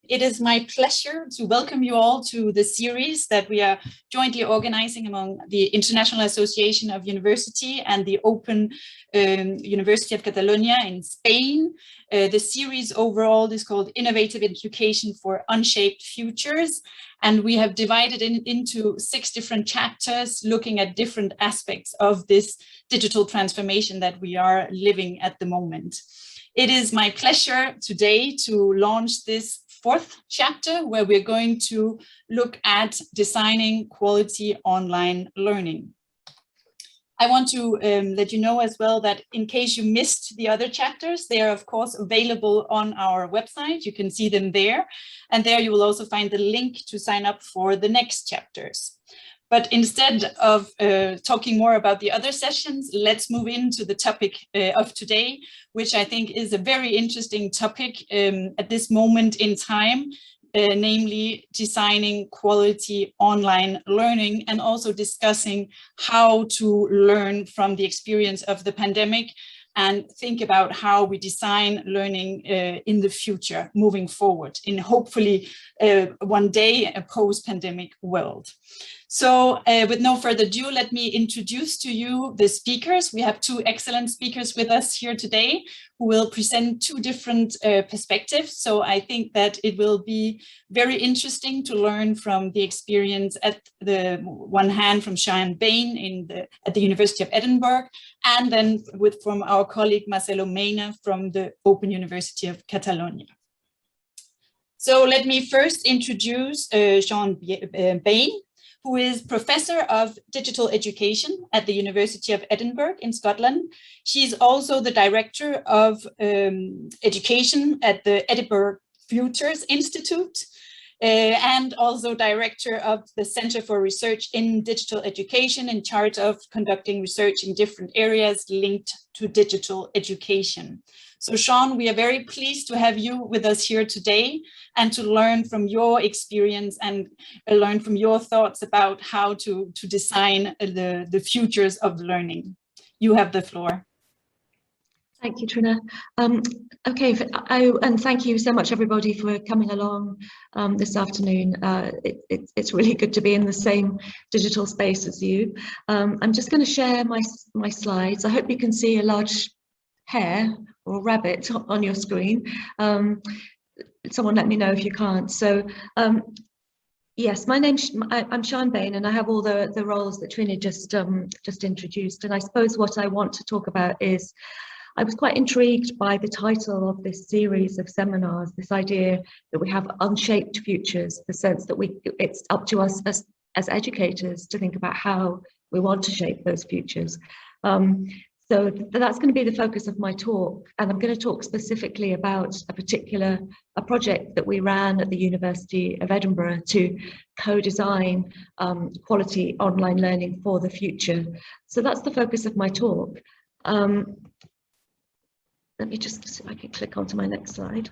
It is my pleasure to welcome you all to the series that we are jointly organizing among the International Association of University and the Open University of Catalonia in Spain. The series overall is called Innovative Education for Unshaped Futures. And we have divided it into 6 different chapters looking at different aspects of this digital transformation that we are living at the moment. It is my pleasure today to launch this 4th chapter where we're going to look at designing quality online learning. I want to let you know as well that in case you missed the other chapters, they are of course available on our website. You can see them there, and there you will also find the link to sign up for the next chapters. But instead of talking more about the other sessions, let's move into the topic of today, which I think is a very interesting topic at this moment in time, namely designing quality online learning and also discussing how to learn from the experience of the pandemic and think about how we design learning in the future moving forward in hopefully one day a post-pandemic world. So with no further ado, let me introduce to you the speakers. We have 2 excellent speakers with us here today who will present 2 different perspectives. So I think that it will be very interesting to learn from the experience at the one hand from Sian Bayne at the University of Edinburgh, and then from our colleague Marcelo Maina from the Open University of Catalonia. So let me first introduce Sian Bayne, who is Professor of Digital Education at the University of Edinburgh in Scotland. She's also the Director of Education at the Edinburgh Futures Institute and also Director of the Centre for Research in Digital Education, in charge of conducting research in different areas linked to digital education. So Sian, we are very pleased to have you with us here today and to learn from your experience and learn from your thoughts about how to design the futures of learning. You have the floor. Thank you, Trine. Okay, and thank you so much, everybody, for coming along this afternoon. It's really good to be in the same digital space as you. I'm just going to share my slides. I hope you can see a large hare or rabbit on your screen. Someone let me know if you can't. So yes, I'm Sian Bayne, and I have all the roles that Trine just introduced. And I suppose what I want to talk about is, I was quite intrigued by the title of this series of seminars, this idea that we have unshaped futures, the sense that it's up to us as educators to think about how we want to shape those futures. So that's going to be the focus of my talk, and I'm going to talk specifically about a project that we ran at the University of Edinburgh to co-design quality online learning for the future. So that's the focus of my talk. Let me just see if I can click onto my next slide.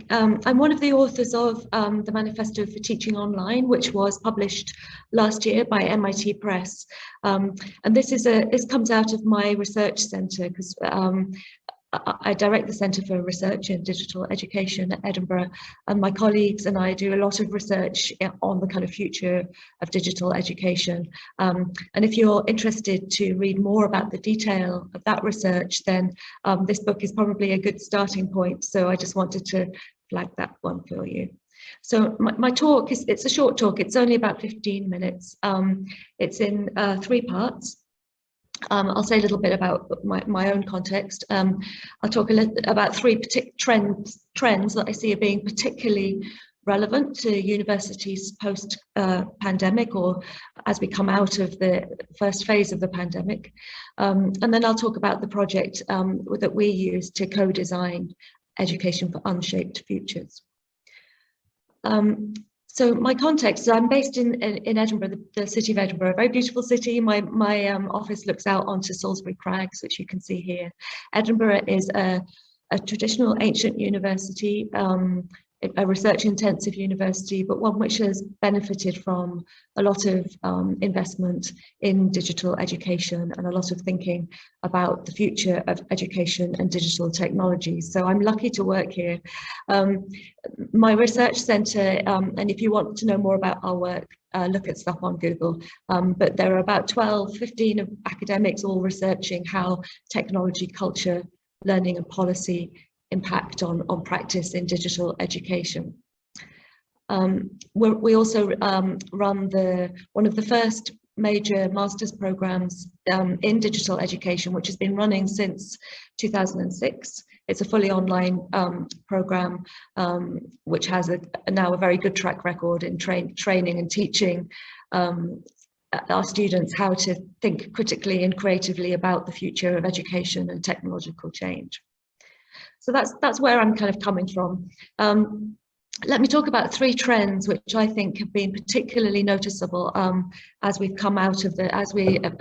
I'm one of the authors of the Manifesto for Teaching Online, which was published last year by MIT Press. And this comes out of my research centre, because I direct the Centre for Research in Digital Education at Edinburgh, and my colleagues and I do a lot of research on the kind of future of digital education. And if you're interested to read more about the detail of that research, then this book is probably a good starting point. So I just wanted to flag that one for you. So my talk it's a short talk. It's only about 15 minutes. It's in 3 parts. I'll say a little bit about my own context. I'll talk a little about 3 trends that I see are being particularly relevant to universities post-pandemic, or as we come out of the first phase of the pandemic. And then I'll talk about the project that we use to co-design education for unshaped futures. So my context, I'm based in Edinburgh, the city of Edinburgh, a very beautiful city. My office looks out onto Salisbury Crags, which you can see here. Edinburgh is a traditional ancient university. a research-intensive university, but one which has benefited from a lot of investment in digital education and a lot of thinking about the future of education and digital technologies. So I'm lucky to work here. My research centre, and if you want to know more about our work, look at stuff on Google, but there are about 12, 15 academics all researching how technology, culture, learning and policy impact on practice in digital education. We also run one of the first major master's programs in digital education, which has been running since 2006. It's a fully online program which has now a very good track record in training and teaching our students how to think critically and creatively about the future of education and technological change. So that's where I'm kind of coming from. Let me talk about three trends which I think have been particularly noticeable as we are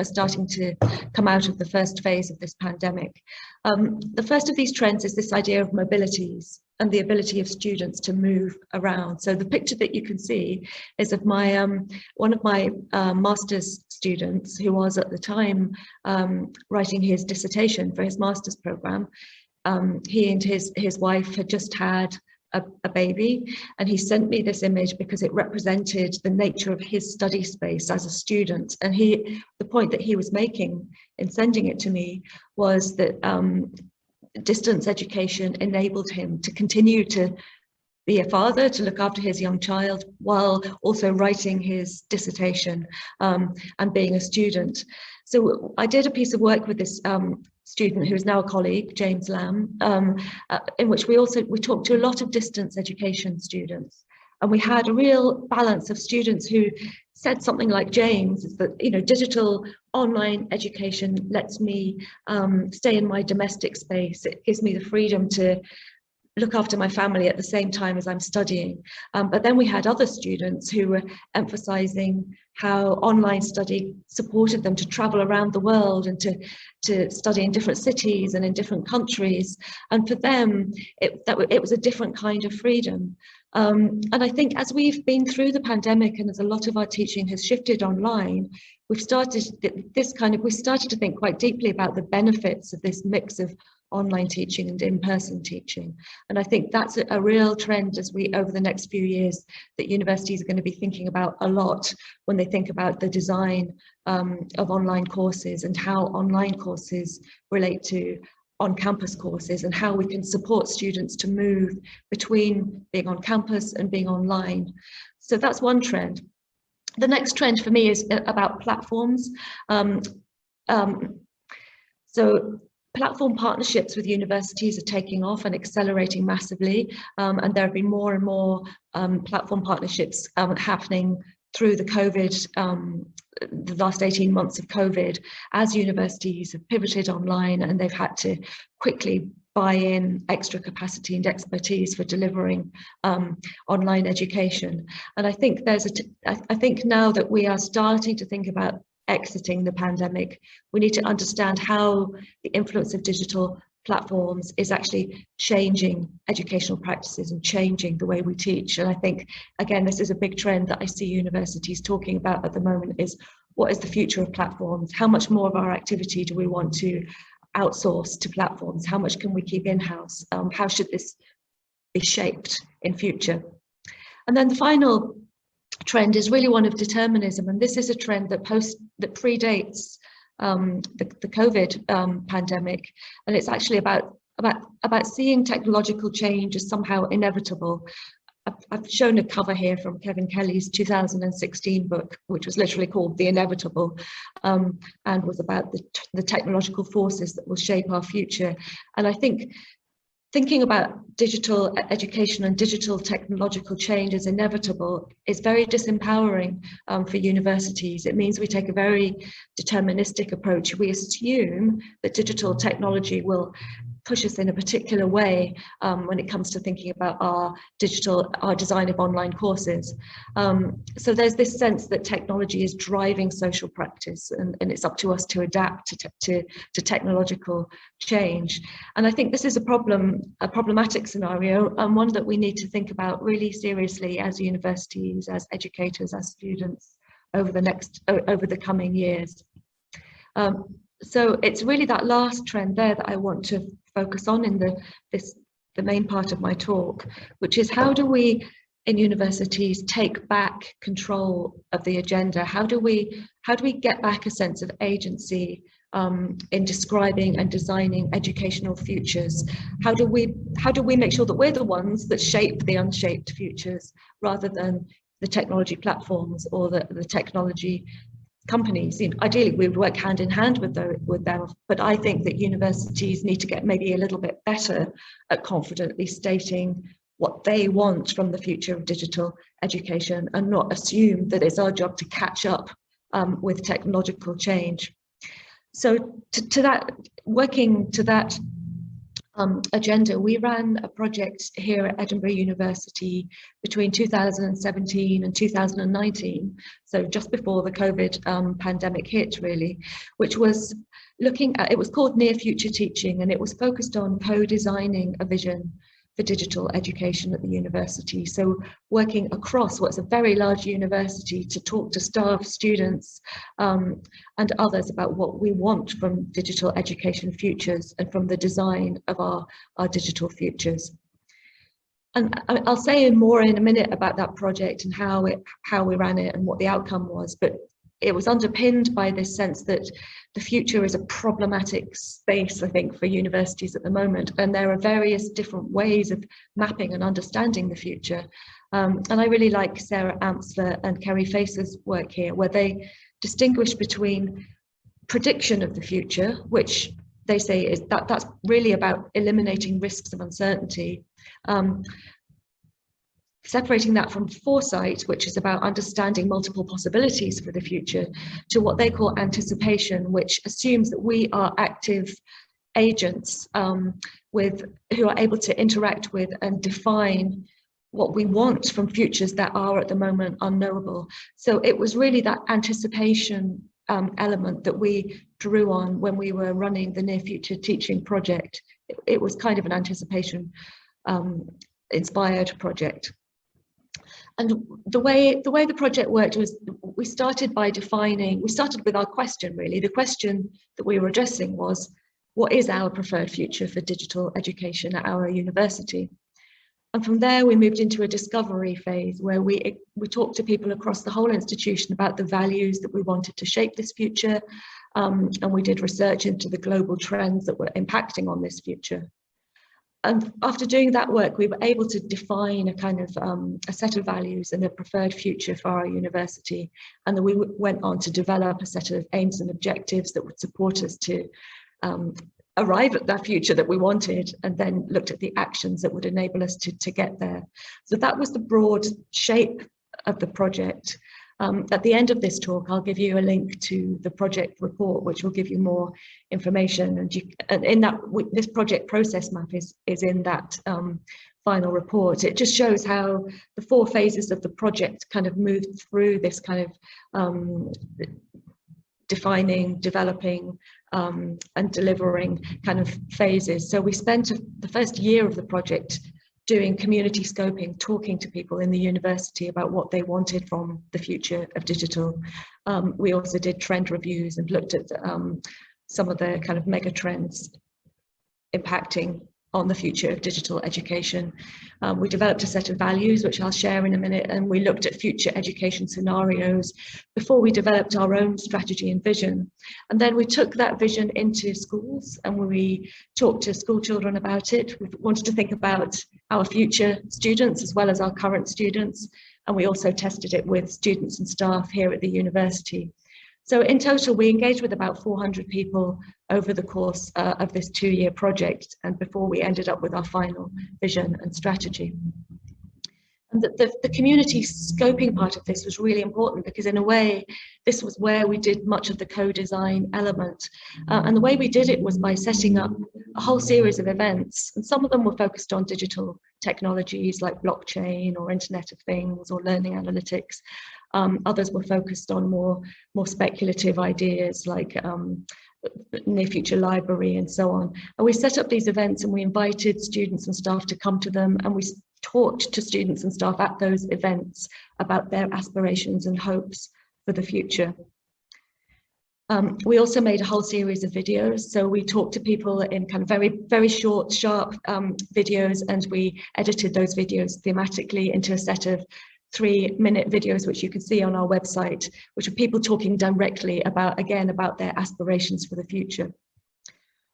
starting to come out of the first phase of this pandemic. The first of these trends is this idea of mobilities and the ability of students to move around. So the picture that you can see is of my one of my master's students, who was at the time writing his dissertation for his master's program. He and his wife had just had a baby, and he sent me this image because it represented the nature of his study space as a student. And the point that he was making in sending it to me was that distance education enabled him to continue to be a father, to look after his young child, while also writing his dissertation and being a student. So I did a piece of work with this student who is now a colleague, James Lamb, in which we talked to a lot of distance education students, and we had a real balance of students who said something like James, that digital online education lets me stay in my domestic space. It gives me the freedom to look after my family at the same time as I'm studying. But then we had other students who were emphasizing how online study supported them to travel around the world and to study in different cities and in different countries. And for them, it was a different kind of freedom. And I think as we've been through the pandemic and as a lot of our teaching has shifted online, we've started to think quite deeply about the benefits of this mix of online teaching and in-person teaching. And I think that's a real trend over the next few years that universities are going to be thinking about a lot when they think about the design of online courses and how online courses relate to on-campus courses and how we can support students to move between being on campus and being online. So that's one trend. The next trend for me is about platforms. So platform partnerships with universities are taking off and accelerating massively, and there have been more and more platform partnerships happening through the last 18 months of COVID, as universities have pivoted online and they've had to quickly buy in extra capacity and expertise for delivering online education. And I think I think now that we are starting to think about exiting the pandemic, we need to understand how the influence of digital platforms is actually changing educational practices and changing the way we teach. And I think, again, this is a big trend that I see universities talking about at the moment, is what is the future of platforms? How much more of our activity do we want to outsource to platforms? How much can we keep in-house? How should this be shaped in future? And then the final trend is really one of determinism, and this is a trend that predates the COVID pandemic, and it's actually about seeing technological change as somehow inevitable. I've shown a cover here from Kevin Kelly's 2016 book, which was literally called The Inevitable, and was about the technological forces that will shape our future. And I think thinking about digital education and digital technological change as inevitable is very disempowering for universities. It means we take a very deterministic approach. We assume that digital technology will push us in a particular way when it comes to thinking about our design of online courses. So there's this sense that technology is driving social practice, and it's up to us to adapt to technological change. And I think this is a problematic scenario, and one that we need to think about really seriously as universities, as educators, as students over the coming years. So it's really that last trend there that I want to focus on in the main part of my talk, which is how do we in universities take back control of the agenda? How do we get back a sense of agency in describing and designing educational futures? How do we make sure that we're the ones that shape the unshaped futures rather than the technology platforms or the technology companies? Ideally, we would work hand in hand with them, but I think that universities need to get maybe a little bit better at confidently stating what they want from the future of digital education and not assume that it's our job to catch up with technological change. So working to that agenda, we ran a project here at Edinburgh University between 2017 and 2019, so just before the COVID pandemic hit, really, which was looking at, it was called Near Future Teaching, and it was focused on co-designing a vision for digital education at the university. So working across what's a very large university to talk to staff, students, and others about what we want from digital education futures and from the design of our digital futures. And I'll say more in a minute about that project and how we ran it and what the outcome was, but it was underpinned by this sense that the future is a problematic space, I think, for universities at the moment. And there are various different ways of mapping and understanding the future. And I really like Sarah Amsler and Kerry Facer's work here, where they distinguish between prediction of the future, which they say is that's really about eliminating risks of uncertainty. Separating that from foresight, which is about understanding multiple possibilities for the future, to what they call anticipation, which assumes that we are active agents who are able to interact with and define what we want from futures that are at the moment unknowable. So it was really that anticipation element that we drew on when we were running the Near Future Teaching project. It was kind of an anticipation inspired project. And the way the project worked was we started with our question, really. The question that we were addressing was, what is our preferred future for digital education at our university? And from there, we moved into a discovery phase where we talked to people across the whole institution about the values that we wanted to shape this future. And we did research into the global trends that were impacting on this future. And after doing that work, we were able to define a kind of a set of values and a preferred future for our university. And then we went on to develop a set of aims and objectives that would support us to arrive at that future that we wanted, and then looked at the actions that would enable us to get there. So that was the broad shape of the project. At the end of this talk, I'll give you a link to the project report, which will give you more information. And in that, this project process map is in that final report. It just shows how the 4 phases of the project kind of moved through this kind of defining, developing, and delivering kind of phases. So we spent the first year of the project doing community scoping, talking to people in the university about what they wanted from the future of digital. We also did trend reviews and looked at some of the kind of mega trends impacting on the future of digital education. We developed a set of values, which I'll share in a minute, and we looked at future education scenarios before we developed our own strategy and vision. And then we took that vision into schools and we talked to school children about it. We wanted to think about our future students as well as our current students. And we also tested it with students and staff here at the university. So in total, we engaged with about 400 people over the course of this 2-year project, and before we ended up with our final vision and strategy. And the community scoping part of this was really important because in a way, this was where we did much of the co-design element. And the way we did it was by setting up a whole series of events, and some of them were focused on digital technologies like blockchain or Internet of Things or learning analytics. Others were focused on more speculative ideas like near future library and so on. And we set up these events and we invited students and staff to come to them, and we talked to students and staff at those events about their aspirations and hopes for the future. We also made a whole series of videos. So we talked to people in kind of very short, sharp videos, and we edited those videos thematically into a set of 3-minute videos, which you can see on our website, which are people talking directly about, again, about their aspirations for the future.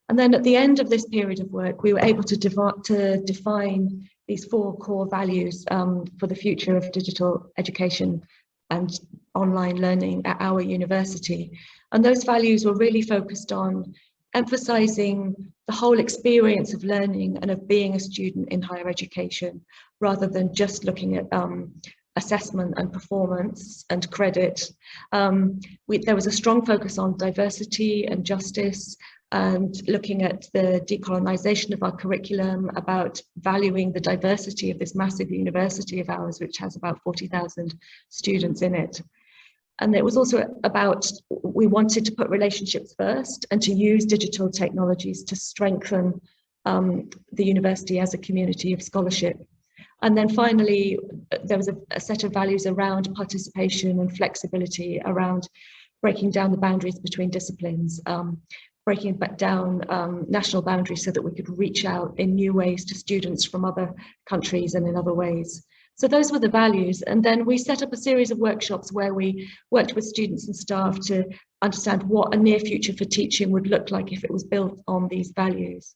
And then at the end of this period of work, we were able to define these 4 core values for the future of digital education and online learning at our university. And those values were really focused on emphasizing the whole experience of learning and of being a student in higher education, rather than just looking at assessment and performance and credit. There was a strong focus on diversity and justice, and looking at the decolonization of our curriculum, about valuing the diversity of this massive university of ours, which has about 40,000 students in it. And it was also about, we wanted to put relationships first and to use digital technologies to strengthen the university as a community of scholarship. And then finally, there was a set of values around participation and flexibility, around breaking down the boundaries between disciplines, breaking down national boundaries so that we could reach out in new ways to students from other countries and in other ways. So those were the values. And then we set up a series of workshops where we worked with students and staff to understand what a near future for teaching would look like if it was built on these values.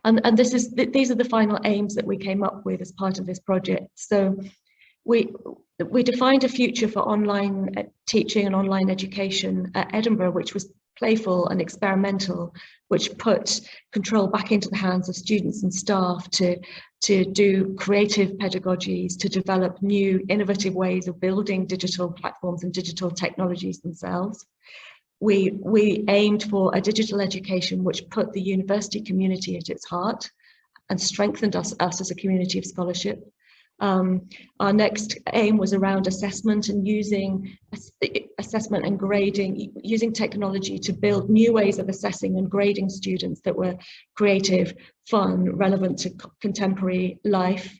And these are the final aims that we came up with as part of this project. So we defined a future for online teaching and online education at Edinburgh, which was playful and experimental, which put control back into the hands of students and staff to do creative pedagogies, to develop new innovative ways of building digital platforms and digital technologies themselves. We aimed for a digital education which put the university community at its heart and strengthened us as a community of scholarship. Our next aim was around assessment and using assessment and grading, using technology to build new ways of assessing and grading students that were creative, fun, relevant to contemporary life.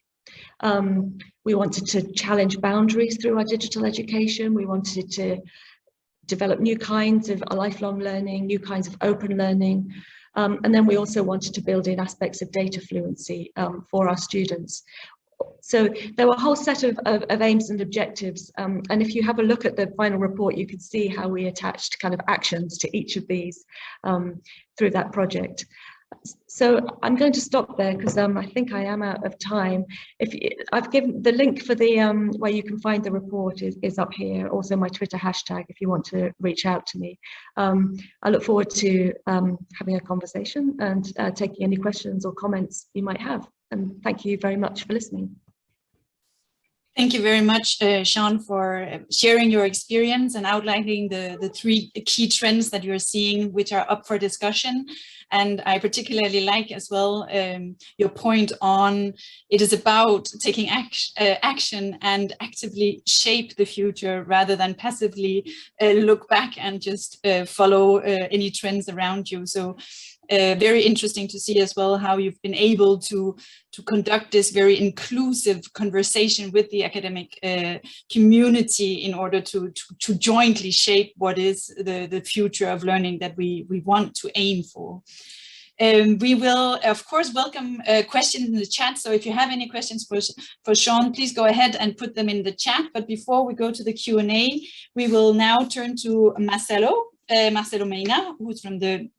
We wanted to challenge boundaries through our digital education. We wanted to develop new kinds of lifelong learning, new kinds of open learning. And then we also wanted to build in aspects of data fluency for our students. So there were a whole set of aims and objectives. And if you have a look at the final report, you can see how we attached kind of actions to each of these through that project. So I'm going to stop there because I think I am out of time. I've given the link for the where you can find the report is up here. Also my Twitter hashtag if you want to reach out to me. I look forward to having a conversation and taking any questions or comments you might have. And thank you very much for listening. Thank you very much, Sian, for sharing your experience and outlining the 3 key trends that you're seeing, which are up for discussion. And I particularly like as well your point on it is about taking action and actively shape the future rather than passively look back and just follow any trends around you. So very interesting to see as well how you've been able to conduct this very inclusive conversation with the academic community in order to jointly shape what is the future of learning that we want to aim for. We will, of course, welcome questions in the chat. So if you have any questions for Sian, please go ahead and put them in the chat. But before we go to the Q&A, we will now turn to Marcelo Maina, who's from the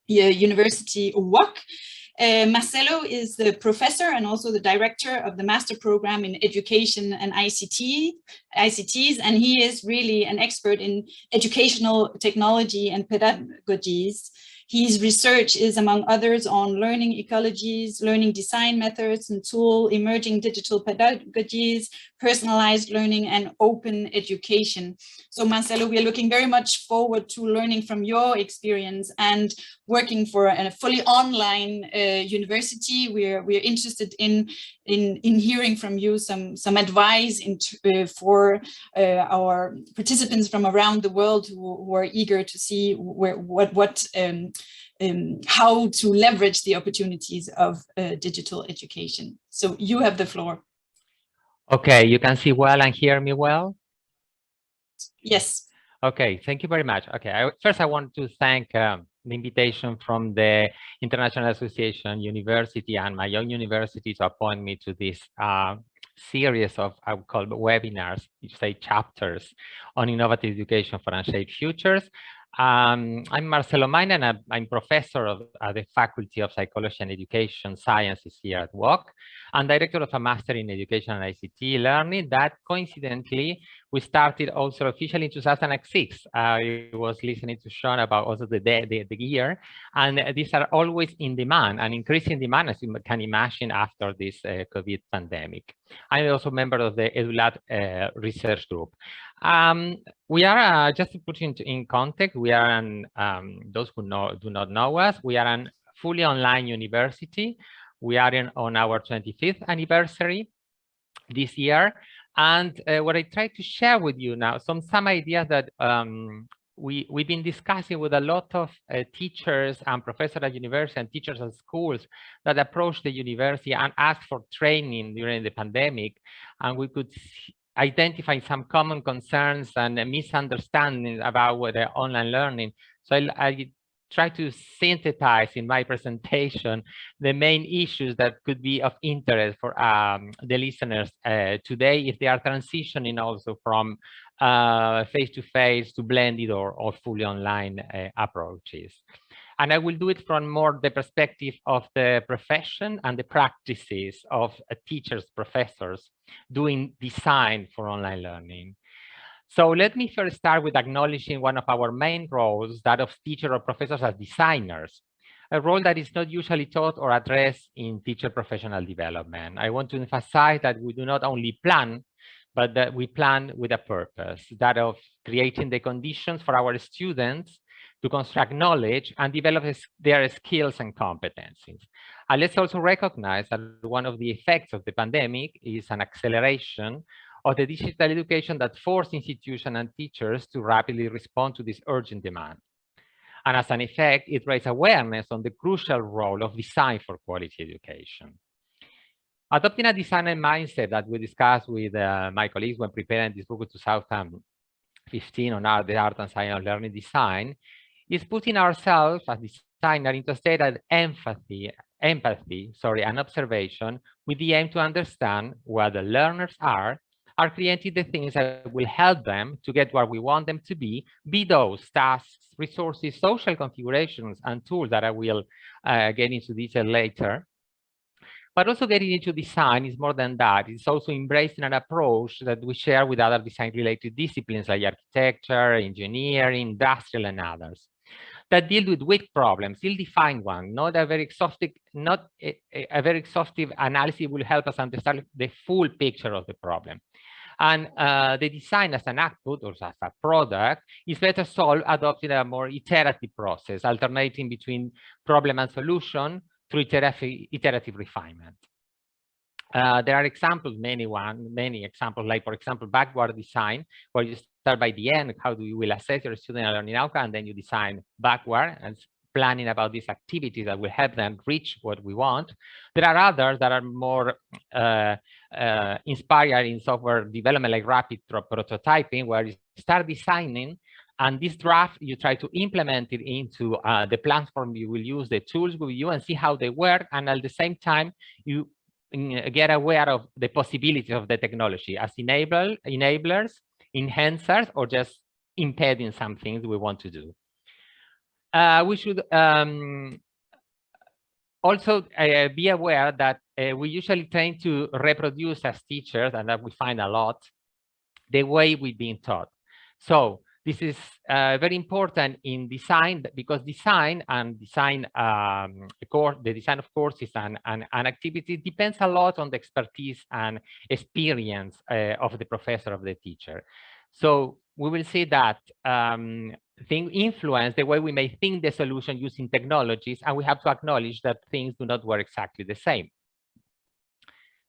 University UOC. Marcelo is the professor and also the director of the master program in education and ICTs, and he is really an expert in educational technology and pedagogies. His research is, among others, on learning ecologies, learning design methods and tool, emerging digital pedagogies, personalized learning, and open education. So Marcelo, we are looking very much forward to learning from your experience and working for a fully online university. We're interested in hearing from you some advice for our participants from around the world who are eager to see how to leverage the opportunities of digital education. So you have the floor. Okay, you can see well and hear me well? Yes. Okay, thank you very much. Okay, first I want to thank the invitation from the International Association University and my own university to appoint me to this series of, I would call webinars, which say chapters on innovative education for unshaped futures. I'm Marcelo Maina, and I'm professor at the Faculty of Psychology and Education Sciences here at UOC, and director of a Master in Education and ICT Learning that coincidentally we started also officially in 2006. I was listening to Sian about also the year, and these are always in demand and increasing demand, as you can imagine, after this COVID pandemic. I'm also a member of the EduLab research group. We are, just to put in context, we are those who do not know us, we are a fully online university. We are on our 25th anniversary this year. And what I try to share with you now, some ideas that we've been discussing with a lot of teachers and professors at university and teachers at schools that approach the university and ask for training during the pandemic. And we could identify some common concerns and misunderstandings about the online learning. So I try to synthesize in my presentation the main issues that could be of interest for the listeners today, if they are transitioning also from face-to-face to blended or fully online approaches. And I will do it from more the perspective of the profession and the practices of teachers, professors doing design for online learning. So let me first start with acknowledging one of our main roles, that of teacher or professors as designers, a role that is not usually taught or addressed in teacher professional development. I want to emphasize that we do not only plan, but that we plan with a purpose, that of creating the conditions for our students to construct knowledge and develop their skills and competencies. And let's also recognize that one of the effects of the pandemic is an acceleration of the digital education that forced institutions and teachers to rapidly respond to this urgent demand. And as an effect, it raised awareness on the crucial role of design for quality education. Adopting a designer mindset that we discussed with my colleagues when preparing this book in 2015 on the art and science of learning design is putting ourselves as designers into a state of empathy, and observation, with the aim to understand where the learners are creating the things that will help them to get where we want them to be those tasks, resources, social configurations, and tools that I will get into detail later. But also getting into design is more than that. It's also embracing an approach that we share with other design-related disciplines like architecture, engineering, industrial, and others, that deal with weak problems, ill-defined one. Not a very exhaustive analysis will help us understand the full picture of the problem. And the design as an output or as a product is better solved adopting a more iterative process, alternating between problem and solution through iterative refinement. There are examples, many examples, like, for example, backward design, where you start by the end, how do you will assess your student learning outcome, and then you design backward and planning about these activities that will help them reach what we want. There are others that are more inspired in software development, like rapid prototyping, where you start designing, and this draft, you try to implement it into the platform you will use, the tools will use, and see how they work. And at the same time, you get aware of the possibilities of the technology as enablers, enhancers, or just impeding some things we want to do. We should also be aware that we usually tend to reproduce as teachers, and that we find a lot, the way we've been taught. So this is very important in design, because design and the design of courses and activities depends a lot on the expertise and experience of the professor, of the teacher. So we will see that influence the way we may think the solution using technologies, and we have to acknowledge that things do not work exactly the same.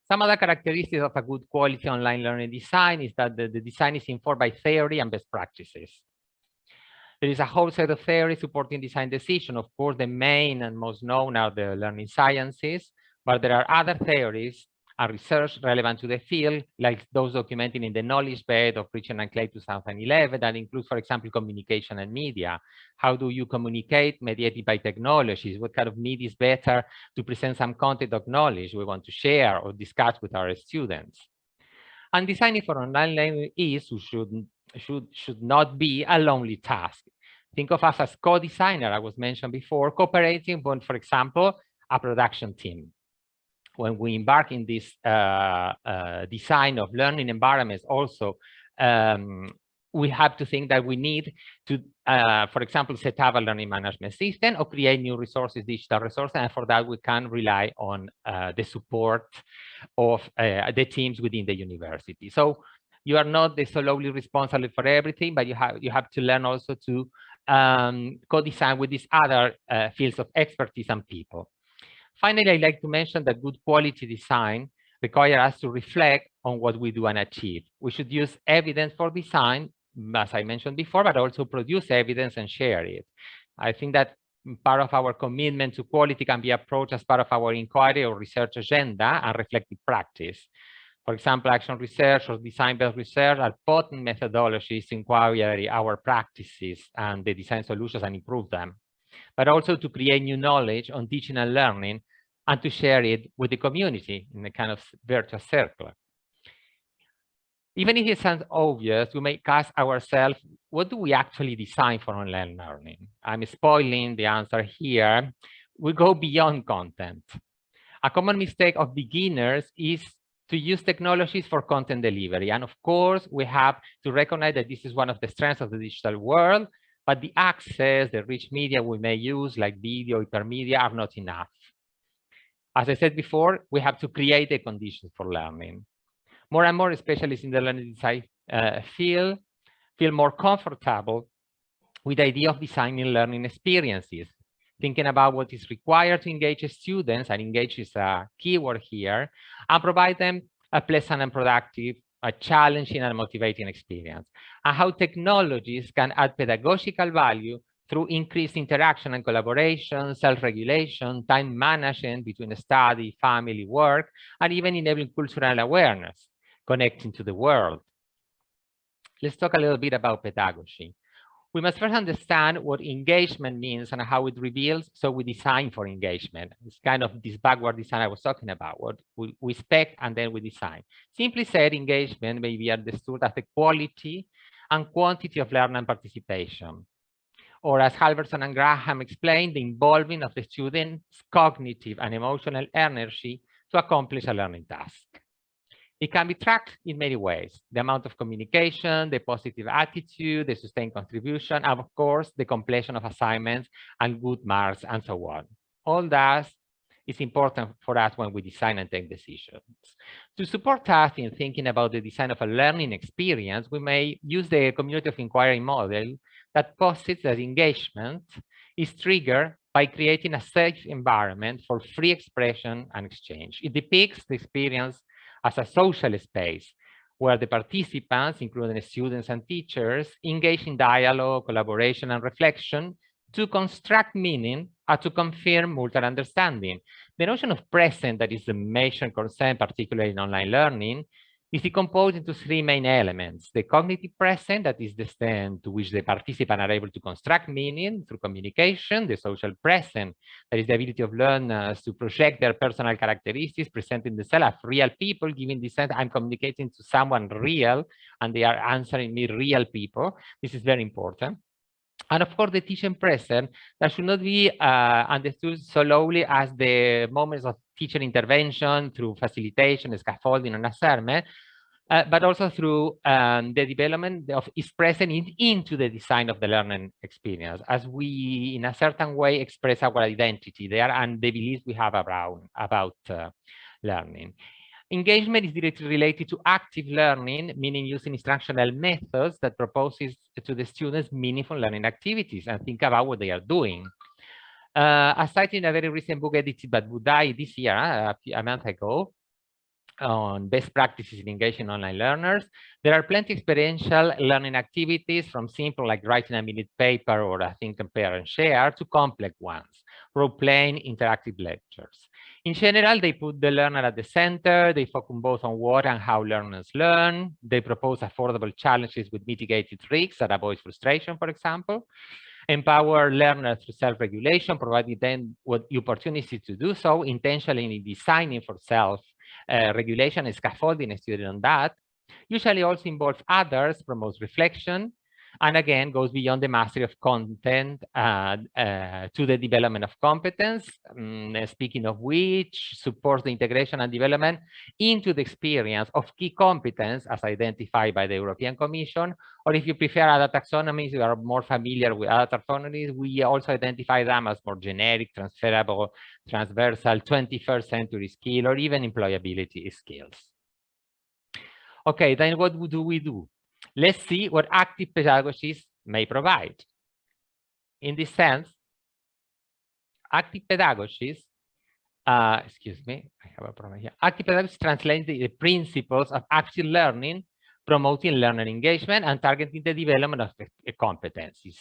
Some other characteristics of a good quality online learning design is that the design is informed by theory and best practices. There is a whole set of theories supporting design decision. Of course, the main and most known are the learning sciences, but there are other theories and research relevant to the field, like those documented in the knowledge bed of Richard and Clay 2011, that includes, for example, communication and media. How do you communicate mediated by technologies? What kind of media is better to present some content of knowledge we want to share or discuss with our students? And designing for online learning is, should not be a lonely task. Think of us as co-designer, I was mentioned before, cooperating with, for example, a production team. When we embark in this design of learning environments also, we have to think that we need to, for example, set up a learning management system or create new resources, digital resources, and for that we can rely on the support of the teams within the university. So you are not solely responsible for everything, but you have to learn also to co-design with these other fields of expertise and people. Finally, I'd like to mention that good quality design requires us to reflect on what we do and achieve. We should use evidence for design, as I mentioned before, but also produce evidence and share it. I think that part of our commitment to quality can be approached as part of our inquiry or research agenda and reflective practice. For example, action research or design-based research are potent methodologies to inquire our practices and the design solutions and improve them, but also to create new knowledge on teaching and learning and to share it with the community in a kind of virtuous circle. Even if it sounds obvious, we may ask ourselves, what do we actually design for online learning? I'm spoiling the answer here. We go beyond content. A common mistake of beginners is to use technologies for content delivery. And of course, we have to recognize that this is one of the strengths of the digital world, but the access, the rich media we may use, like video, hypermedia, are not enough. As I said before, we have to create the conditions for learning. More and more specialists in the learning design field feel more comfortable with the idea of designing learning experiences, thinking about what is required to engage students, and engage is a keyword here, and provide them a pleasant and productive, a challenging and motivating experience, and how technologies can add pedagogical value through increased interaction and collaboration, self-regulation, time management between study, family, work, and even enabling cultural awareness, connecting to the world. Let's talk a little bit about pedagogy. We must first understand what engagement means and how it reveals, so we design for engagement. It's kind of this backward design I was talking about, what we expect and then we design. Simply said, engagement may be understood as the quality and quantity of learning participation. Or as Halverson and Graham explained, the involving of the student's cognitive and emotional energy to accomplish a learning task. It can be tracked in many ways: the amount of communication, the positive attitude, the sustained contribution, and of course, the completion of assignments and good marks, and so on. All that is important for us when we design and take decisions. To support us in thinking about the design of a learning experience, we may use the community of inquiry model that posits that engagement is triggered by creating a safe environment for free expression and exchange. It depicts the experience as a social space where the participants, including students and teachers, engage in dialogue, collaboration, and reflection to construct meaning and to confirm mutual understanding. The notion of present, that is the major concern, particularly in online learning, is decomposed into three main elements: the cognitive present, that is the extent to which the participants are able to construct meaning through communication; the social present, that is the ability of learners to project their personal characteristics, presenting themselves as real people, giving the sense I'm communicating to someone real and they are answering me, real people. This is very important. And of course, the teaching present, that should not be understood solely as the moments of teacher intervention through facilitation, scaffolding, and assessment, but also through the development of is present into the design of the learning experience, as we, in a certain way, express our identity there and the beliefs we have about learning. Engagement is directly related to active learning, meaning using instructional methods that proposes to the students meaningful learning activities and think about what they are doing. As cited in a very recent book edited by Budai this year, a month ago, on best practices in engaging online learners, there are plenty of experiential learning activities, from simple like writing a minute paper or a think, compare, and share to complex ones, role-playing, interactive lectures. In general, they put the learner at the center. They focus both on what and how learners learn. They propose affordable challenges with mitigated risks that avoid frustration, for example. Empower learners through self-regulation, providing them with the opportunity to do so, intentionally designing for self-regulation and scaffolding a student on that. Usually also involves others, promotes reflection, and again, goes beyond the mastery of content to the development of competence, speaking of which, supports the integration and development into the experience of key competence as identified by the European Commission, or if you prefer other taxonomies, you are more familiar with other taxonomies, we also identify them as more generic, transferable, transversal, 21st century skill, or even employability skills. Okay, then what do we do? Let's see what active pedagogies may provide. In this sense, active pedagogies, excuse me, I have a problem here. Active pedagogies translate the principles of active learning, promoting learner engagement and targeting the development of competencies.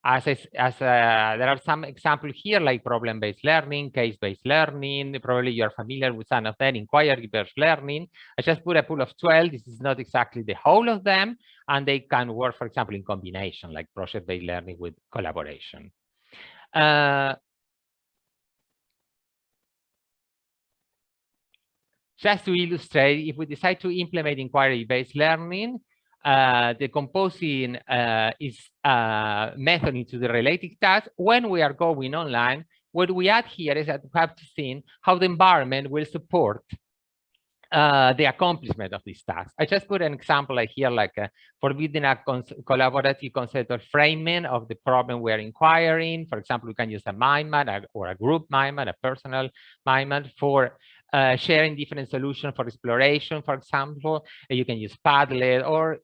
There are some examples here, like problem-based learning, case-based learning. Probably you are familiar with some of them, inquiry-based learning. I just put a pool of 12. This is not exactly the whole of them, and they can work, for example, in combination, like project-based learning with collaboration. Just to illustrate, if we decide to implement inquiry-based learning, the composing is method into the related task. When we are going online, what we add here is that we have to see how the environment will support the accomplishment of these tasks. I just put an example like here, like forbidding a collaborative conceptual framing of the problem we're inquiring. For example, we can use a mind map or a group mind map, a personal mind map for sharing different solutions for exploration, for example. You can use Padlet, or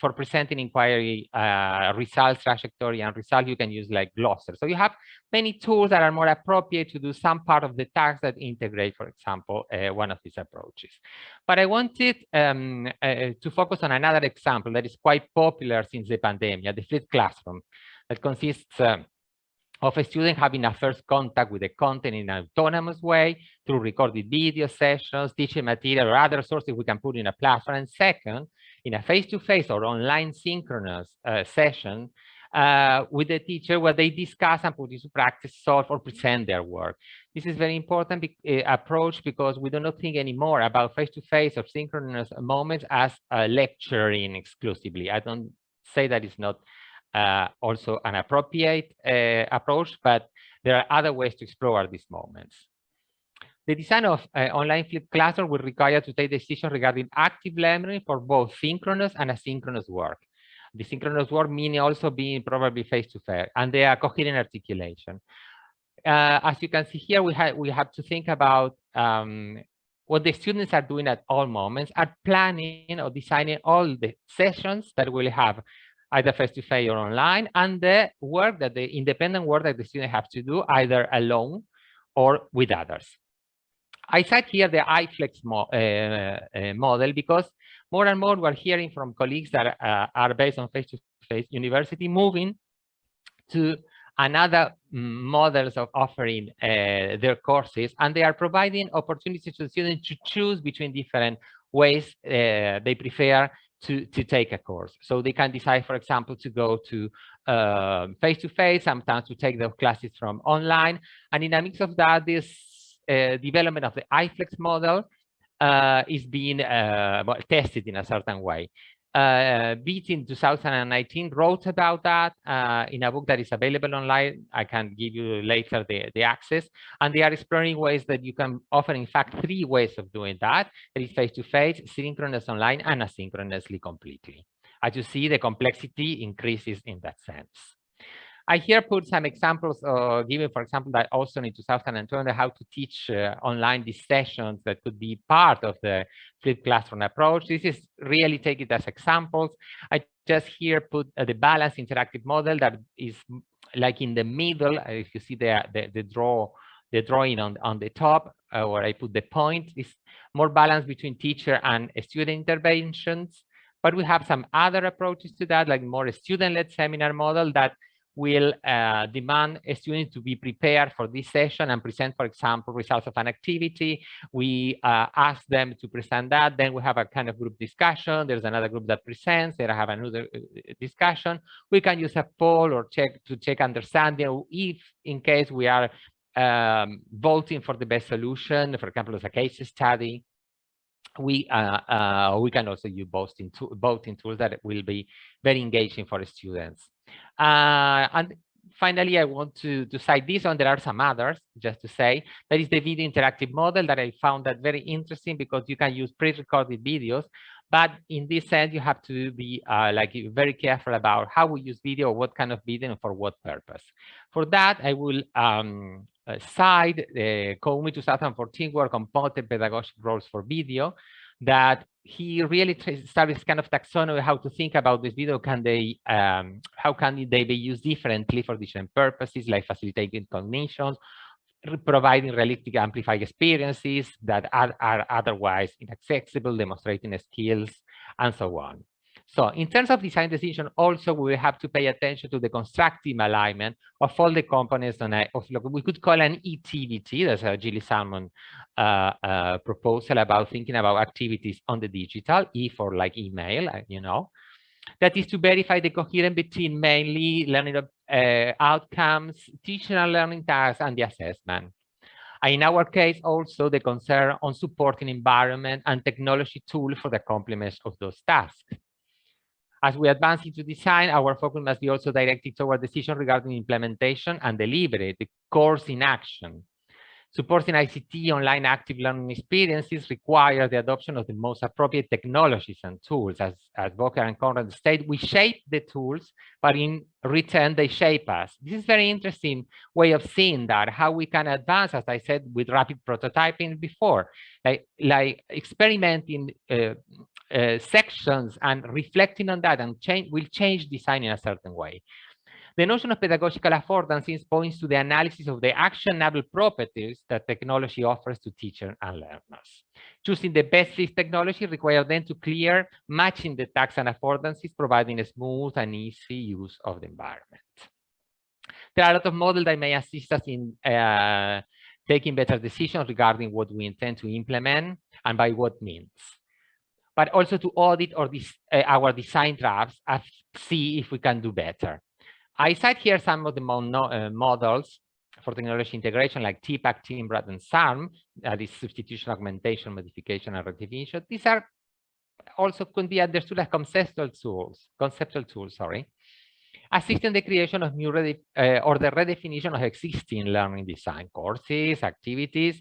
for presenting inquiry results, trajectory, and result, you can use like Glossary. So you have many tools that are more appropriate to do some part of the task that integrate, for example, one of these approaches. But I wanted to focus on another example that is quite popular since the pandemic, the flipped classroom, that consists of a student having a first contact with the content in an autonomous way through recorded video sessions, teaching material, or other sources we can put in a platform. And second, in a face-to-face or online synchronous session with the teacher, where they discuss and put into practice, solve, or present their work. This is very important approach, because we do not think anymore about face-to-face or synchronous moments as lecturing exclusively. I don't say that it's not also an appropriate approach, but there are other ways to explore these moments. The design of online flipped classroom will require to take decisions regarding active learning for both synchronous and asynchronous work. The synchronous work meaning also being probably face-to-face, and they are coherent articulation. As you can see here, we have to think about what the students are doing at all moments, are planning or designing all the sessions that we'll have either face-to-face or online, and the work that the independent work that the student have to do either alone or with others. I cite here the iFlex model because more and more we're hearing from colleagues that are based on face-to-face university moving to another models of offering their courses, and they are providing opportunities to the students to choose between different ways they prefer to take a course. So they can decide, for example, to go to face-to-face, sometimes to take the classes from online. And in a mix of that, this development of the iFlex model is being tested in a certain way. Beat in 2019 wrote about that in a book that is available online. I can give you later the access, and they are exploring ways that you can offer, in fact, 3 ways of doing that. There is face-to-face, synchronous online, and asynchronously completely. As you see, the complexity increases in that sense. I here put some examples, given, for example, that also in 2020, how to teach online these sessions that could be part of the flipped classroom approach. This is really take it as examples. I just here put the balanced interactive model that is like in the middle. If you see the drawing on the top, where I put the point, is more balance between teacher and student interventions. But we have some other approaches to that, like more student-led seminar model that will demand a student to be prepared for this session and present, for example, results of an activity. We ask them to present that. Then we have a kind of group discussion. There's another group that presents. They have another discussion. We can use a poll or check understanding if, in case we are voting for the best solution, for example, as a case study. We can also use voting tools that will be very engaging for students. And finally, I want to cite this one. There are some others, just to say. That is the video interactive model that I found that very interesting, because you can use pre-recorded videos. But in this sense, you have to be like very careful about how we use video, what kind of video, and for what purpose. For that, I will cite the Comey 2014 work on potent pedagogic roles for video, that he really established kind of taxonomy, how to think about this video. How can they be used differently for different purposes, like facilitating cognitions, providing realistic amplified experiences that are otherwise inaccessible, demonstrating skills, and so on. So in terms of design decision, also we have to pay attention to the constructive alignment of all the components of what we could call an ETVT. That's a Gilly Salmon proposal about thinking about activities on the digital, E for like email, you know. That is to verify the coherence between mainly learning outcomes, teaching and learning tasks, and the assessment. And in our case, also the concern on supporting environment and technology tools for the complement of those tasks. As we advance into design, our focus must be also directed toward decisions regarding implementation and delivery, the course in action. Supporting ICT online active learning experiences requires the adoption of the most appropriate technologies and tools. As Volker and Conrad state, we shape the tools, but in return, they shape us. This is a very interesting way of seeing that, how we can advance, as I said, with rapid prototyping before, like experimenting sections and reflecting on that, and will change design in a certain way. The notion of pedagogical affordances points to the analysis of the actionable properties that technology offers to teachers and learners. Choosing the best fit technology requires then to clear matching the tasks and affordances, providing a smooth and easy use of the environment. There are a lot of models that may assist us in taking better decisions regarding what we intend to implement and by what means, but also to audit our design drafts and see if we can do better. I cite here some of the models for technology integration, like TPAC, TIMBRAD, and SARM, that is substitution, augmentation, modification, and recognition. These are also could be understood as conceptual tools, assisting the creation of new or the redefinition of existing learning design courses, activities.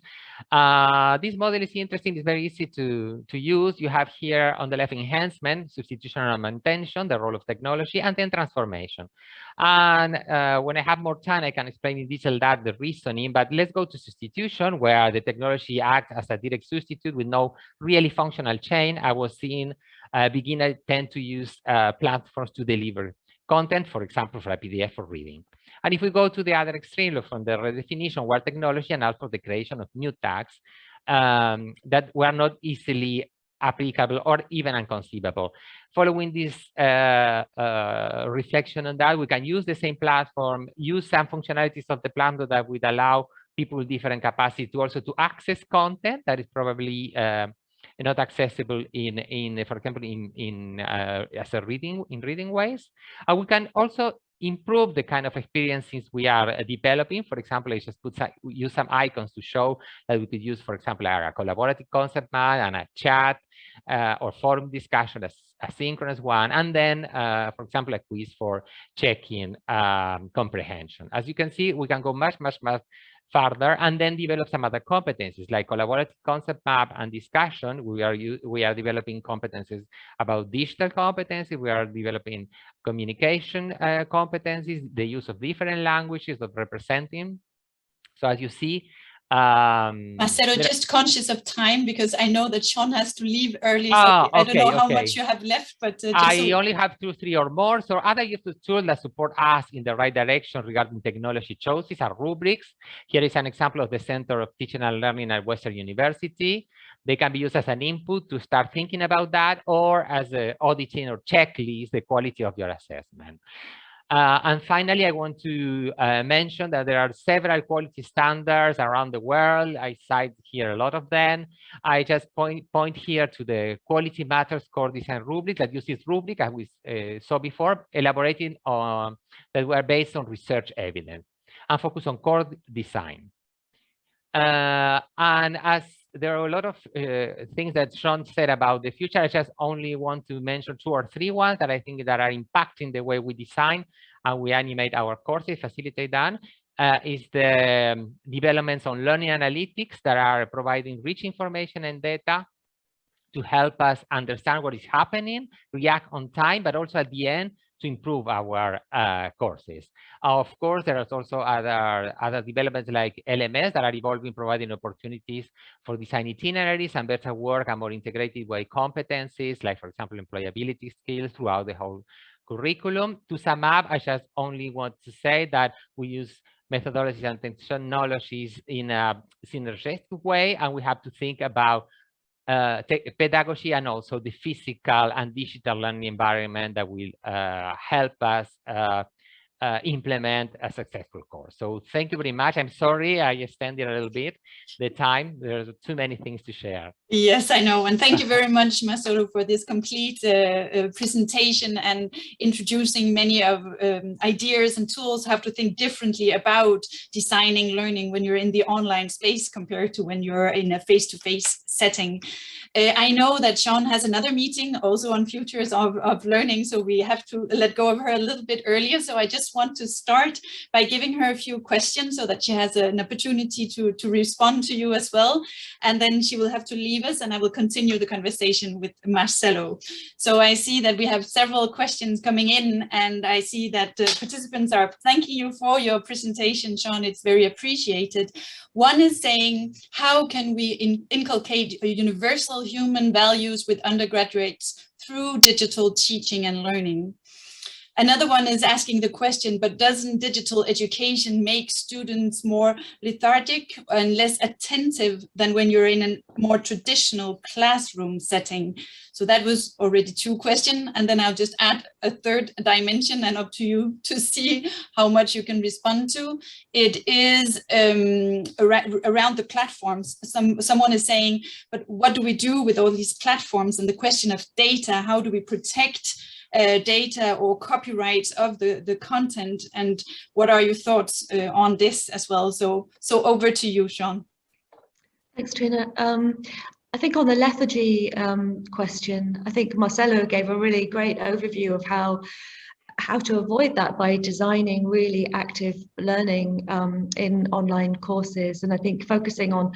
This model is interesting. It's very easy to use. You have here on the left enhancement, substitution and augmentation, the role of technology, and then transformation. And when I have more time, I can explain in detail that the reasoning, but let's go to substitution, where the technology acts as a direct substitute with no really functional chain. I was seeing beginners tend to use platforms to deliver content, for example, for a PDF for reading. And if we go to the other extreme, from the redefinition, where technology and also the creation of new tags that were not easily applicable or even inconceivable. Following this reflection on that, we can use the same platform, use some functionalities of the platform that would allow people with different capacity to also to access content that is probably not accessible for example, as a reading ways. And we can also improve the kind of experiences we are developing. For example, I just use some icons to show that we could use, for example, a collaborative concept map and a chat or forum discussion as a synchronous one, and then, for example, a quiz for checking comprehension. As you can see, we can go much further, and then develop some other competencies like collaborative concept map and discussion. We are developing competencies about digital competencies. We are developing communication competencies, the use of different languages of representing. So as you see, Marcelo, just conscious of time, because I know that Sean has to leave early. So I don't know how much you have left, but I only have 2, 3 or more. So other useful tools that support us in the right direction regarding technology choices are rubrics. Here is an example of the Center of Teaching and Learning at Western University. They can be used as an input to start thinking about that, or as an auditing or checklist the quality of your assessment. And finally, I want to mention that there are several quality standards around the world. I cite here a lot of them. I just point here to the Quality Matters Core Design Rubric that uses rubric, as we saw before, elaborating on that were based on research evidence and focus on core design. And as there are a lot of things that Sean said about the future, I just only want to mention 2 or 3 ones that I think that are impacting the way we design and we animate our courses, facilitate that. Is the developments on learning analytics that are providing rich information and data to help us understand what is happening, react on time, but also at the end to improve our courses. Of course, there are also other developments like LMS that are evolving, providing opportunities for design itineraries and better work and more integrated way competencies, like, for example, employability skills throughout the whole curriculum. To sum up, I just only want to say that we use methodologies and technologies in a synergistic way, and we have to think about pedagogy and also the physical and digital learning environment that will help us implement a successful course. So thank you very much. I'm sorry I extended a little bit the time. There's too many things to share. Yes, I know. And thank you very much, Marcelo, for this complete presentation and introducing many of ideas and tools how to think differently about designing learning when you're in the online space compared to when you're in a face-to-face setting. I know that Sean has another meeting also on futures of learning, so we have to let go of her a little bit earlier. So I just want to start by giving her a few questions so that she has an opportunity to respond to you as well. And then she will have to leave us and I will continue the conversation with Marcelo. So I see that we have several questions coming in, and I see that participants are thanking you for your presentation, Sean. It's very appreciated. One is saying, how can we inculcate universal human values with undergraduates through digital teaching and learning? Another one is asking the question, but doesn't digital education make students more lethargic and less attentive than when you're in a more traditional classroom setting? So that was already 2 questions. And then I'll just add a 3rd dimension, and up to you to see how much you can respond to. It is around the platforms. Someone is saying, but what do we do with all these platforms? And the question of data, how do we protect data or copyright of the content, and what are your thoughts on this as well? So over to you, Sean. Thanks, Trine. I think on the lethargy question, I think Marcelo gave a really great overview of how to avoid that by designing really active learning in online courses. And I think focusing on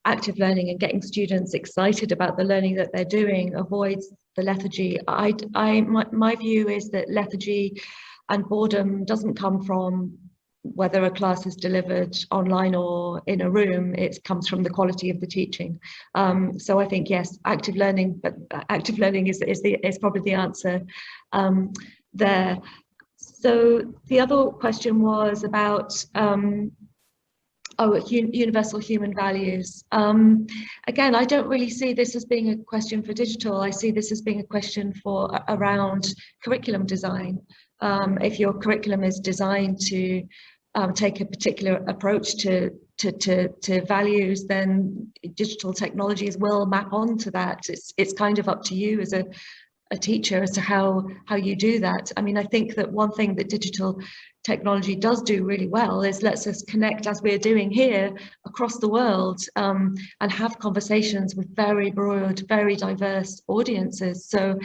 active learning and getting students excited about the learning that they're doing avoids the lethargy. My view is that lethargy and boredom doesn't come from whether a class is delivered online or in a room. It comes from the quality of the teaching. So I think, yes, active learning, but active learning is probably the answer there. So the other question was about universal human values. Again, I don't really see this as being a question for digital. I see this as being a question for around curriculum design. If your curriculum is designed to take a particular approach to values, then digital technologies will map onto that. It's kind of up to you as a teacher as to how you do that. I mean, I think that one thing that digital technology does do really well is lets us connect, as we're doing here, across the world, and have conversations with very broad, very diverse audiences. So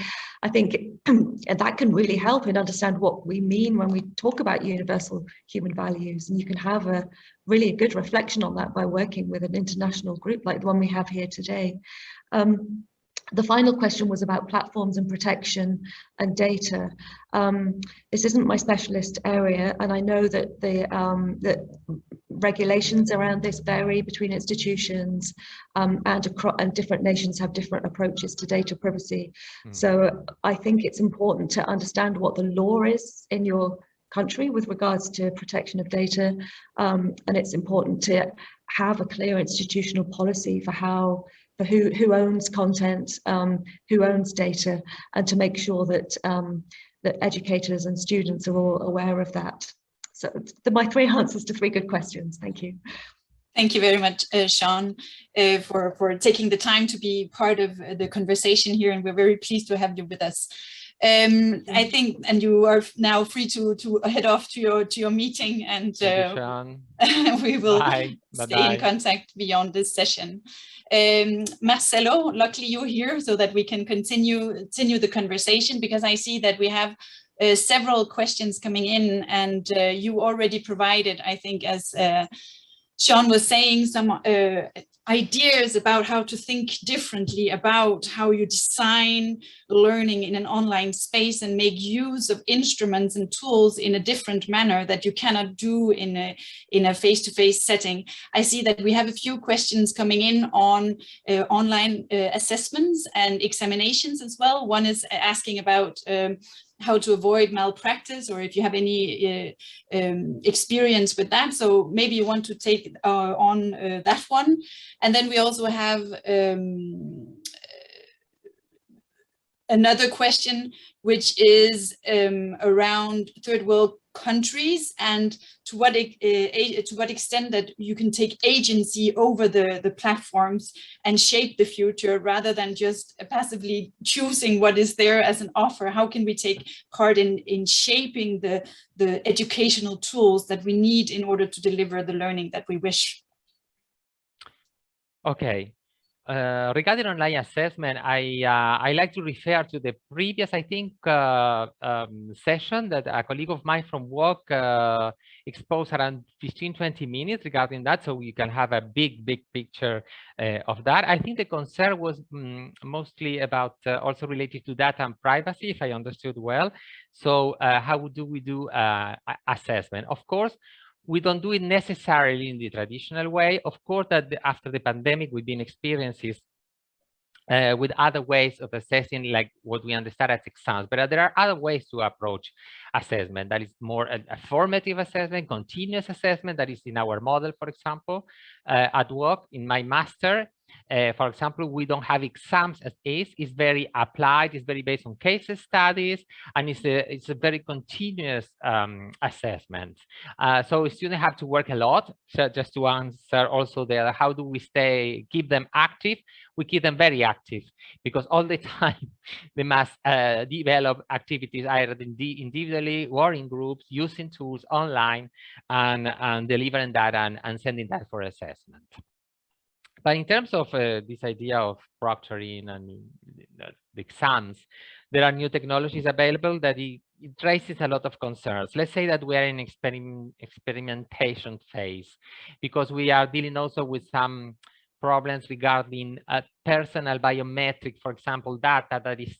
I think that can really help in understand what we mean when we talk about universal human values, and you can have a really good reflection on that by working with an international group like the one we have here today. The final question was about platforms and protection and data. This isn't my specialist area, and I know that the regulations around this vary between institutions, and different nations have different approaches to data privacy. So I think it's important to understand what the law is in your country with regards to protection of data, and it's important to have a clear institutional policy for who owns content, who owns data, and to make sure that that educators and students are all aware of that. So my 3 answers to 3 good questions. Thank you. Thank you very much, Sian, for taking the time to be part of the conversation here, and we're very pleased to have you with us. I think, and you are now free to head off to your meeting, and we will stay in contact beyond this session. Marcelo, luckily you're here so that we can continue the conversation, because I see that we have several questions coming in, and you already provided, I think, as Sian was saying, some ideas about how to think differently about how you design learning in an online space and make use of instruments and tools in a different manner that you cannot do in a face-to-face setting. I see that we have a few questions coming in on online assessments and examinations as well. One is asking about how to avoid malpractice, or if you have any experience with that. So maybe you want to take on that one. And then we also have another question, which is around third world countries, and to what extent that you can take agency over the platforms and shape the future rather than just passively choosing what is there as an offer. How can we take part in shaping the educational tools that we need in order to deliver the learning that we wish? Okay. Regarding online assessment, I like to refer to the previous, I think, session that a colleague of mine from work exposed around 15-20 minutes regarding that, so you can have a big picture of that. I think the concern was mostly about also related to data and privacy, if I understood well. So how do we do assessment? Of course, we don't do it necessarily in the traditional way. Of course, that after the pandemic, we've been experiencing with other ways of assessing, like what we understand as exams. But there are other ways to approach assessment. That is more a formative assessment, continuous assessment. That is in our model, for example, at work in my master. For example, we don't have exams as is. It's very applied. It's very based on case studies, and it's a very continuous assessment. So students have to work a lot. So just to answer also there, how do we keep them active? We keep them very active, because all the time they must develop activities either individually or in groups, using tools online, and delivering that and sending that for assessment. But in terms of this idea of proctoring and the exams, there are new technologies available that it raises a lot of concerns. Let's say that we are in experimentation phase, because we are dealing also with some problems regarding personal biometric, for example, data that is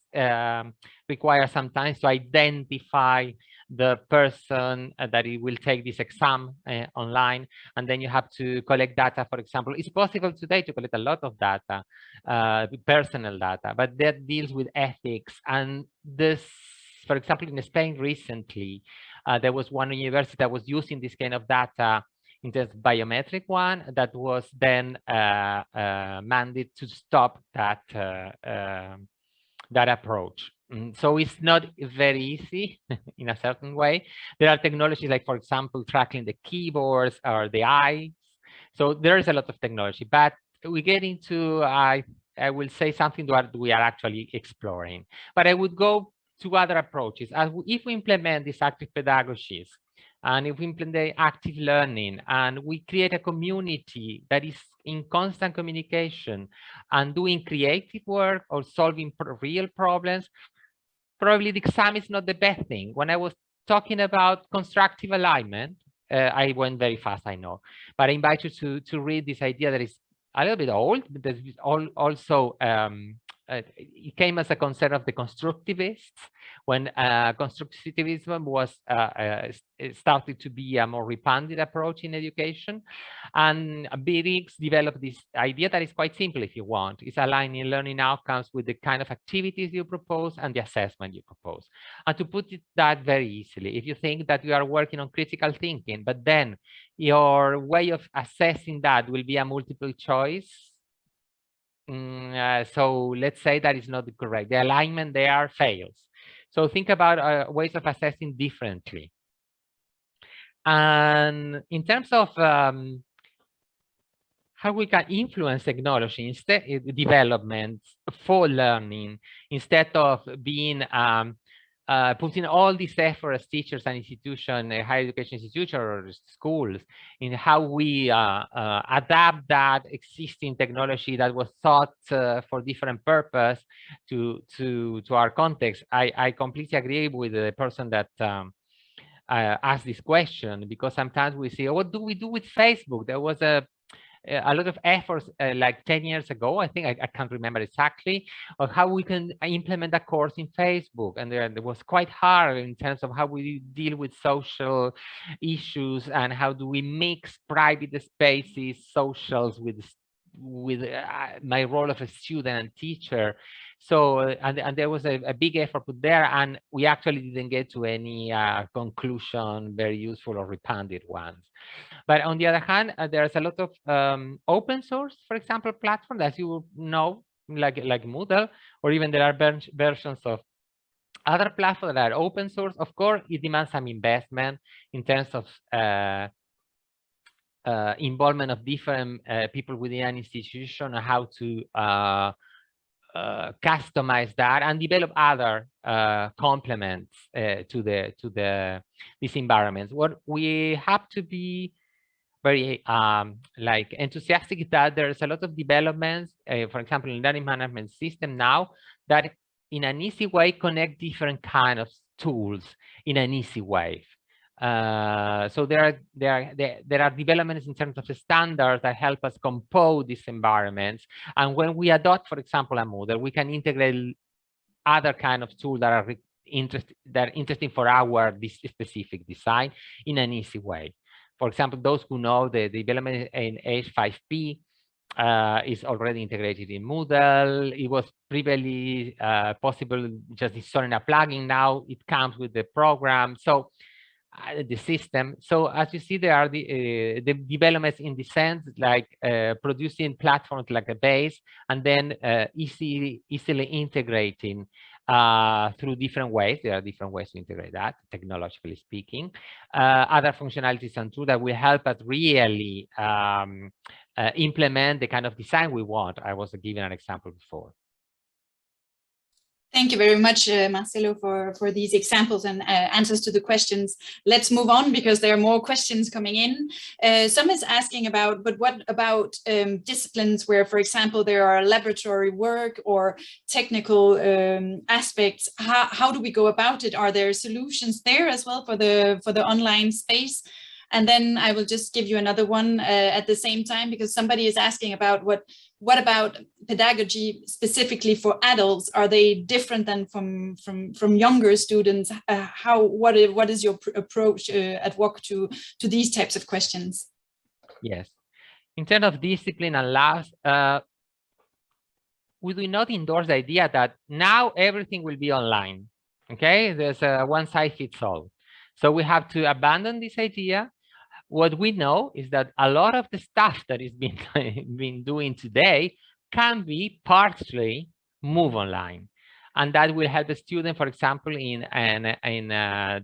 required sometimes to identify the person that it will take this exam online, and then you have to collect data. For example, it's possible today to collect a lot of data, personal data, but that deals with ethics. And this, for example, in Spain recently, there was one university that was using this kind of data in the biometric one, that was then mandated to stop that that approach. So it's not very easy in a certain way. There are technologies like, for example, tracking the keyboards or the eyes. So there is a lot of technology, but we get into I will say something that we are actually exploring. But I would go to other approaches. If we implement these active pedagogies, and if we implement active learning, and we create a community that is in constant communication and doing creative work or solving real problems, probably the exam is not the best thing. When I was talking about constructive alignment, I went very fast, I know, but I invite you to read this idea that is a little bit old, but that is also it came as a concern of the constructivists when constructivism was started to be a more repugnant approach in education. And Rubrics developed this idea that is quite simple if you want. It's aligning learning outcomes with the kind of activities you propose and the assessment you propose. And to put it that very easily, if you think that you are working on critical thinking, but then your way of assessing that will be a multiple choice, so let's say that is not correct. The alignment there fails. So think about ways of assessing differently. And in terms of how we can influence technology instead development for learning, instead of being putting all this effort as teachers and institutions, higher education institutions or schools, in how we adapt that existing technology that was thought for different purpose to our context. I completely agree with the person that asked this question, because sometimes we say, what do we do with Facebook? There was a lot of efforts like 10 years ago, I think, I can't remember exactly, of how we can implement a course in Facebook. And it was quite hard in terms of how we deal with social issues and how do we mix private spaces, socials with my role of a student and teacher. So, and there was a big effort put there, and we actually didn't get to any conclusion, very useful or repugnant ones. But on the other hand, there's a lot of open source, for example, platforms, as you know, like Moodle, or even there are versions of other platforms that are open source. Of course, it demands some investment in terms of involvement of different people within an institution, on how to customize that and develop other complements to these environments. What we have to be very like enthusiastic that there's a lot of developments, for example, in learning management system now, that in an easy way connect different kind of tools in an easy way. So there are developments in terms of the standards that help us compose these environments. And when we adopt, for example, a Moodle, we can integrate other kind of tools that are interesting for our specific design in an easy way. For example, those who know the development in H5P is already integrated in Moodle. It was previously possible just installing a plugin. Now it comes with the program. So the system. So as you see, there are the developments in the sense like producing platforms like a base, and then easily integrating through different ways. There are different ways to integrate that, technologically speaking. Other functionalities and tools that will help us really implement the kind of design we want. I was giving an example before. Thank you very much, Marcelo, for these examples and answers to the questions. Let's move on, because there are more questions coming in. Some is asking about, but what about disciplines where, for example, there are laboratory work or technical aspects? How do we go about it? Are there solutions there as well for the online space? And then I will just give you another one at the same time, because somebody is asking about what about pedagogy specifically for adults? Are they different than from younger students? What is your approach at UOC to these types of questions? Yes, in terms of discipline and labs, we do not endorse the idea that now everything will be online. Okay, there's a one size fits all. So we have to abandon this idea. What we know is that a lot of the stuff that is being doing today can be partially moved online, and that will help the student, for example, in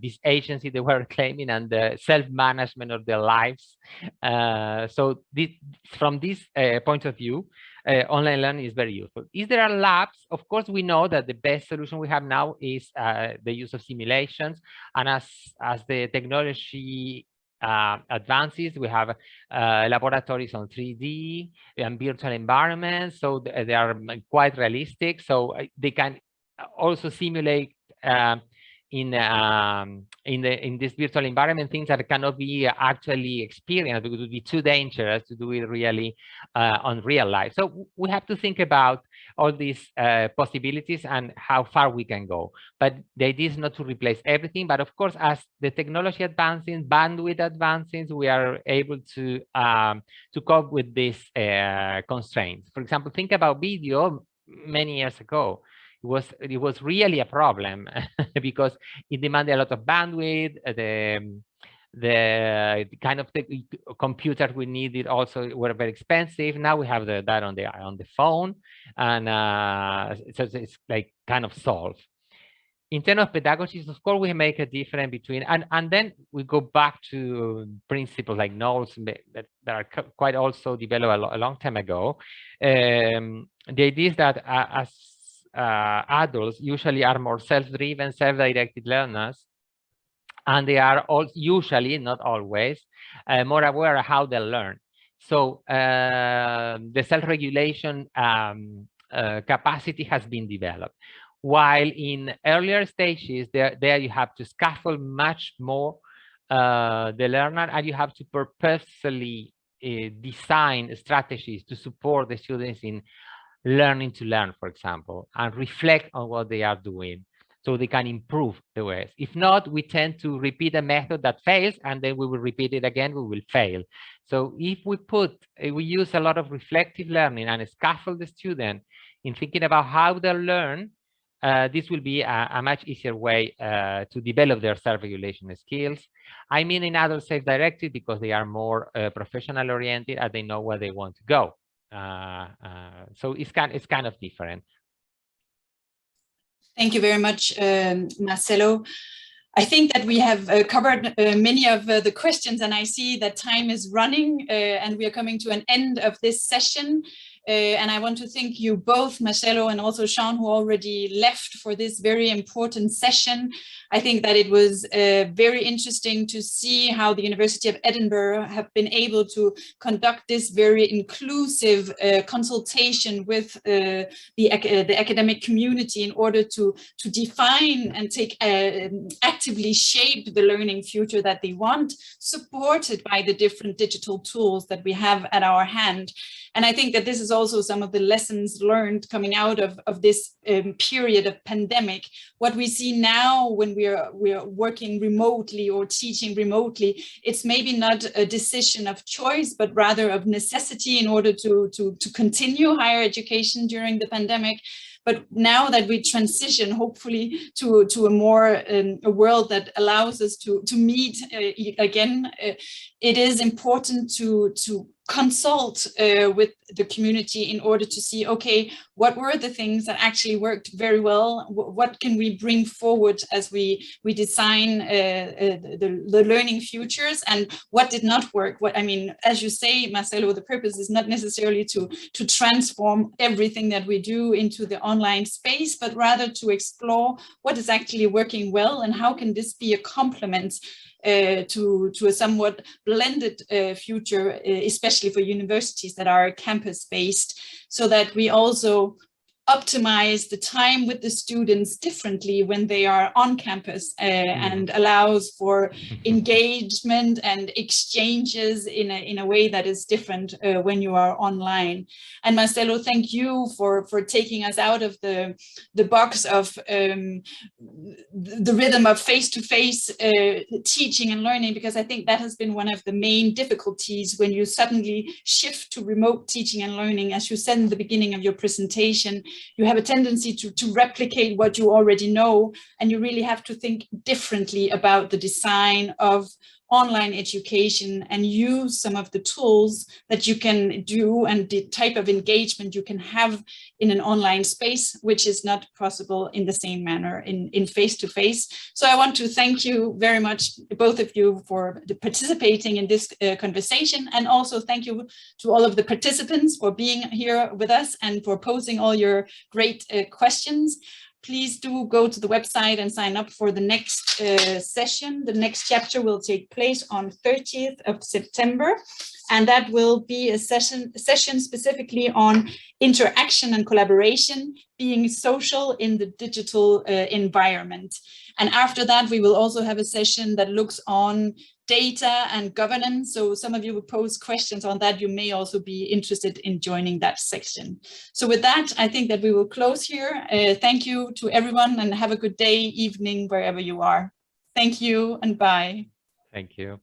this agency they were claiming, and the self-management of their lives. So from this point of view, online learning is very useful. Is there are labs? Of course, we know that the best solution we have now is the use of simulations. And as the technology advances, we have laboratories on 3D and virtual environments. So they are quite realistic. So they can also simulate in this virtual environment things that cannot be actually experienced, because it would be too dangerous to do it really on real life. So we have to think about all these possibilities and how far we can go. But the idea is not to replace everything. But of course, as the technology advances, bandwidth advances, we are able to cope with these constraints. For example, think about video many years ago. It was really a problem because it demanded a lot of bandwidth. The kind of computers we needed also were very expensive. Now we have that on the phone, and so it's like kind of solved. In terms of pedagogies, of course, we make a difference between, and then we go back to principles like Knowles that are quite also developed a long time ago. The idea is that as adults usually are more self-driven, self-directed learners, and they are all usually, not always, more aware of how they learn. So the self-regulation capacity has been developed. While in earlier stages, there you have to scaffold much more the learner, and you have to purposefully design strategies to support the students in learning to learn, for example, and reflect on what they are doing so they can improve the ways. If not, we tend to repeat a method that fails, and then we will repeat it again, we will fail. So if we use a lot of reflective learning and scaffold the student in thinking about how they learn, this will be a much easier way to develop their self-regulation skills. I mean, in adult self-directed, because they are more professional oriented and they know where they want to go. So it's kind of different. Thank you very much, Marcelo. I think that we have covered many of the questions, and I see that time is running and we are coming to an end of this session. And I want to thank you both, Marcelo and also Sian, who already left for this very important session. I think that it was very interesting to see how the University of Edinburgh have been able to conduct this very inclusive consultation with the academic community in order to define and actively shape the learning future that they want, supported by the different digital tools that we have at our hand. And I think that this is also some of the lessons learned coming out of this period of pandemic. What we see now when we are working remotely or teaching remotely, it's maybe not a decision of choice, but rather of necessity in order to continue higher education during the pandemic. But now that we transition, hopefully, to a more a world that allows us to meet again, it is important to consult with the community in order to see, okay, what were the things that actually worked very well? What can we bring forward as we design the learning futures, and what did not work? What I mean, as you say, Marcelo, the purpose is not necessarily to transform everything that we do into the online space, but rather to explore what is actually working well and how can this be a complement to a somewhat blended future, especially for universities that are campus-based, so that we also optimize the time with the students differently when they are on campus and allows for engagement and exchanges in a way that is different when you are online. And Marcelo, thank you for taking us out of the box of the rhythm of face-to-face teaching and learning, because I think that has been one of the main difficulties when you suddenly shift to remote teaching and learning. As you said in the beginning of your presentation, you have a tendency to replicate what you already know, and you really have to think differently about the design of online education and use some of the tools that you can do and the type of engagement you can have in an online space, which is not possible in the same manner in face-to-face. So I want to thank you very much, both of you, for participating in this conversation, and also thank you to all of the participants for being here with us and for posing all your great questions. Please do go to the website and sign up for the next session. The next chapter will take place on 30th of September, and that will be a session specifically on interaction and collaboration, being social in the digital environment. And after that, we will also have a session that looks on data and governance. So some of you will pose questions on that. You may also be interested in joining that section. So with that, I think that we will close here. Thank you to everyone, and have a good day, evening, wherever you are. Thank you and bye. Thank you.